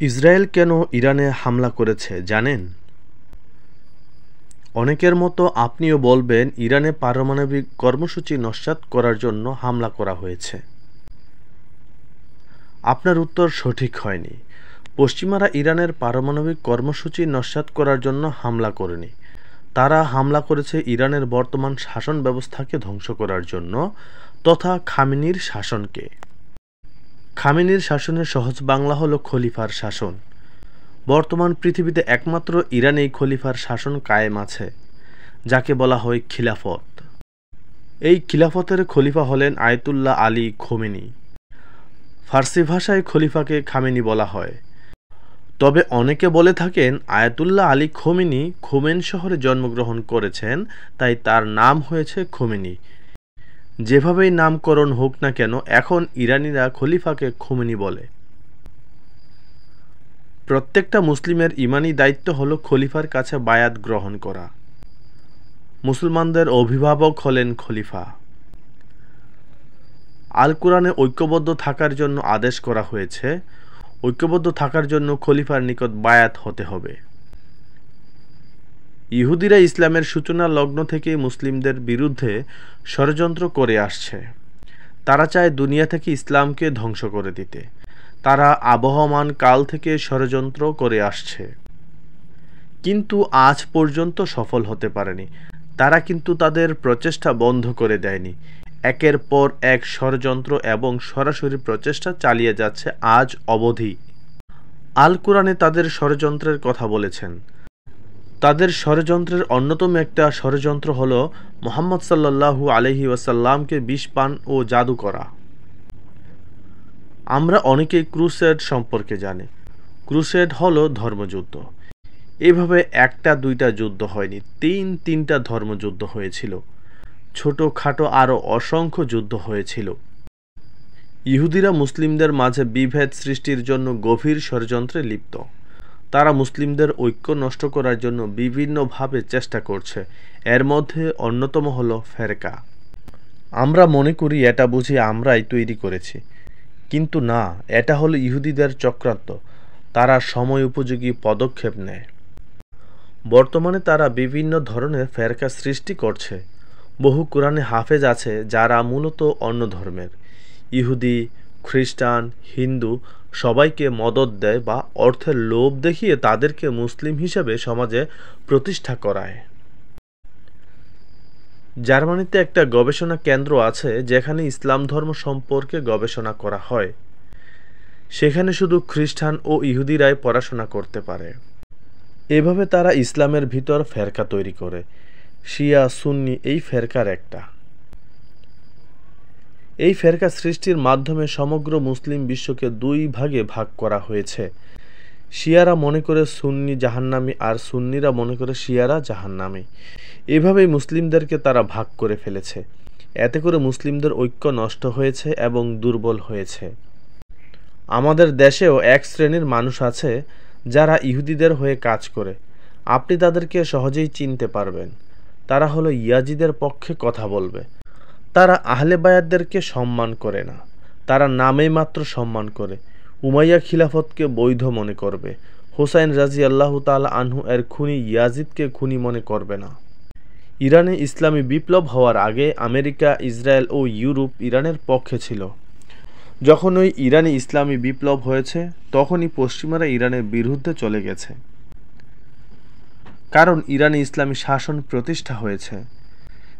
Israel কেন ইরানে হামলা করেছে জানেন? অনেকের মতো আপনিও বলবেন ইরানে পারমাণবিক কর্মসূচি নস্যাৎ করার জন্য হামলা করা হয়েছে। আপনার উত্তর সঠিক হয়নি। পশ্চিমারা ইরানের পারমাণবিক কর্মসূচি নস্যাৎ করার জন্য হামলা করেনি। তারা হামলা করেছে ইরানের বর্তমান শাসন ব্যবস্থাকে ধ্বংস করার জন্য, তথা খামেনির শাসনকে। খামেনির শাসনের সহজ বাংলা হলো খলিফার শাসন। বর্তমান পৃথিবীতে একমাত্র ইরানেই খলিফার শাসন কায়েম আছে, যাকে বলা হয় খিলাফত। এই খিলাফতের খলিফা হলেন আয়াতুল্লাহ আলী খোমেনি। ফার্সি ভাষায় খলিফাকে খামেনি বলা হয়। তবে অনেকে বলে থাকেন আয়াতুল্লাহ আলী খোমেনি খোমেন শহরে জন্মগ্রহণ করেছেন, তাই তার নাম হয়েছে খোমেনি। যেভাবেই নামকরণ হোক না কেন, এখন ইরানিরা খলিফাকে খোমেনি বলে। প্রত্যেকটা মুসলিমের ইমানি দায়িত্ব হলো খলিফার কাছে বায়াত গ্রহণ করা। মুসলমানদের অভিভাবক হলেন খলিফা। আল কুরআনে ঐক্যবদ্ধ থাকার জন্য আদেশ করা হয়েছে। ঐক্যবদ্ধ থাকার জন্য খলিফার নিকট বায়াত হতে হবে। ইহুদিরা ইসলামের সূচনা লগ্ন থেকেই মুসলিমদের বিরুদ্ধে ষড়যন্ত্র করে আসছে। তারা চায় দুনিয়া থেকে ইসলামকে ধ্বংস করে দিতে। তারা আবহমান কাল থেকে ষড়যন্ত্র করে আসছে, কিন্তু আজ পর্যন্ত সফল হতে পারেনি। তারা কিন্তু তাদের প্রচেষ্টা বন্ধ করে দেয়নি। একের পর এক ষড়যন্ত্র এবং সরাসরি প্রচেষ্টা চালিয়ে যাচ্ছে আজ অবধি। আল কুরআনে তাদের ষড়যন্ত্রের কথা বলেছেন। তাদের ষড়যন্ত্রের অন্যতম একটা ষড়যন্ত্র হল মুহাম্মদ সাল্লাল্লাহু আলাইহি ওয়াসাল্লামকে বিষ পান ও জাদু করা। আমরা অনেকেই ক্রুসেড সম্পর্কে জানি। ক্রুসেড হলো ধর্মযুদ্ধ। এভাবে একটা দুইটা যুদ্ধ হয়নি, তিনটা ধর্মযুদ্ধ হয়েছিল। ছোটখাটো আরও অসংখ্য যুদ্ধ হয়েছিল। ইহুদিরা মুসলিমদের মাঝে বিভেদ সৃষ্টির জন্য গভীর ষড়যন্ত্রে লিপ্ত। তারা মুসলিমদের ঐক্য নষ্ট করার জন্য বিভিন্নভাবে চেষ্টা করছে। এর মধ্যে অন্যতম হলো ফেরকা। আমরা মনে করি এটা বুঝি আমরাই তৈরি করেছি, কিন্তু না, এটা হলো ইহুদিদের চক্রান্ত। তারা সময় উপযোগী পদক্ষেপ নেয়। বর্তমানে তারা বিভিন্ন ধরনের ফেরকা সৃষ্টি করছে। বহু কোরআনে হাফেজ আছে যারা মূলত অন্য ধর্মের। ইহুদি, খ্রিস্টান, হিন্দু সবাইকে মদদ দেয় বা অর্থের লোভ দেখিয়ে তাদেরকে মুসলিম হিসেবে সমাজে প্রতিষ্ঠা করায়। জার্মানিতে একটা গবেষণা কেন্দ্র আছে যেখানে ইসলাম ধর্ম সম্পর্কে গবেষণা করা হয়। সেখানে শুধু খ্রিস্টান ও ইহুদিরাই পড়াশোনা করতে পারে। এভাবে তারা ইসলামের ভিতর ফেরকা তৈরি করে। শিয়া সুন্নি এই ফেরকার একটা। এই ফেরকা সৃষ্টির মাধ্যমে সমগ্র মুসলিম বিশ্বকে দুই ভাগে ভাগ করা হয়েছে। শিয়ারা মনে করে সুন্নি জাহান্নামী আর সুন্নিরা মনে করে শিয়ারা জাহান্নামী। এভাবেই মুসলিমদেরকে তারা ভাগ করে ফেলেছে। এতে করে মুসলিমদের ঐক্য নষ্ট হয়েছে এবং দুর্বল হয়েছে। আমাদের দেশেও এক শ্রেণীর মানুষ আছে যারা ইহুদিদের হয়ে কাজ করে। আপনি তাদেরকে সহজেই চিনতে পারবেন। তারা হলো ইয়াজিদের পক্ষে কথা বলবে। তারা আহলে বায়াতদেরকে সম্মান করে না। তারা নামেই মাত্র সম্মান করে। উমাইয়া খিলাফতকে বৈধ মনে করবে। হুসাইন রাদিয়াল্লাহু তাআলা আনহু এর খুনি ইয়াজিদকে খুনি মনে করবে না। ইরানে ইসলামী বিপ্লব হওয়ার আগে আমেরিকা, ইসরায়েল ও ইউরোপ ইরানের পক্ষে ছিল। যখন ওই ইরানি ইসলামী বিপ্লব হয়েছে, তখনই পশ্চিমারা ইরানের বিরুদ্ধে চলে গেছে। কারণ ইরানে ইসলামী শাসন প্রতিষ্ঠা হয়েছে,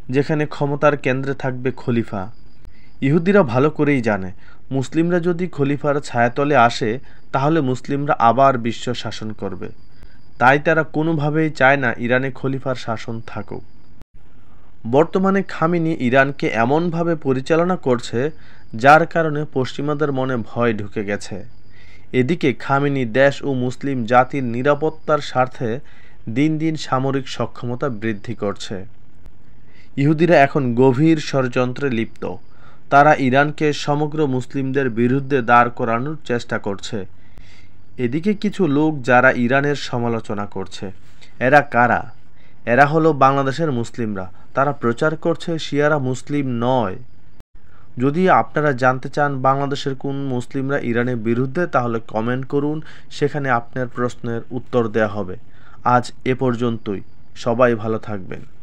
যেখানে ক্ষমতার কেন্দ্রে থাকবে খলিফা। ইহুদিরা ভালো করেই জানে, মুসলিমরা যদি খলিফার ছায়াতলে আসে তাহলে মুসলিমরা আবার বিশ্ব শাসন করবে। তাই তারা কোনোভাবেই চায় না ইরানে খলিফার শাসন থাকুক। বর্তমানে খামেনি ইরানকে এমনভাবে পরিচালনা করছে যার কারণে পশ্চিমাদের মনে ভয় ঢুকে গেছে। এদিকে খামেনি দেশ ও মুসলিম জাতির নিরাপত্তার স্বার্থে দিন দিন সামরিক সক্ষমতা বৃদ্ধি করছে। ইহুদিরা এখন গভীর ষড়যন্ত্রে লিপ্ত। তারা ইরানকে সমগ্র মুসলিমদের বিরুদ্ধে দাঁড় করানোর চেষ্টা করছে। এদিকে কিছু লোক যারা ইরানের সমালোচনা করছে। এরা কারা? এরা হলো বাংলাদেশের মুসলিমরা। তারা প্রচার করছে শিয়ারা মুসলিম নয়, যদি আপনারা জানতে চান বাংলাদেশের কোন মুসলিমরা ইরানের বিরুদ্ধে, তাহলে কমেন্ট করুন, সেখানে আপনার প্রশ্নের উত্তর দেওয়া হবে। আজ এ পর্যন্তই, সবাই ভালো থাকবেন।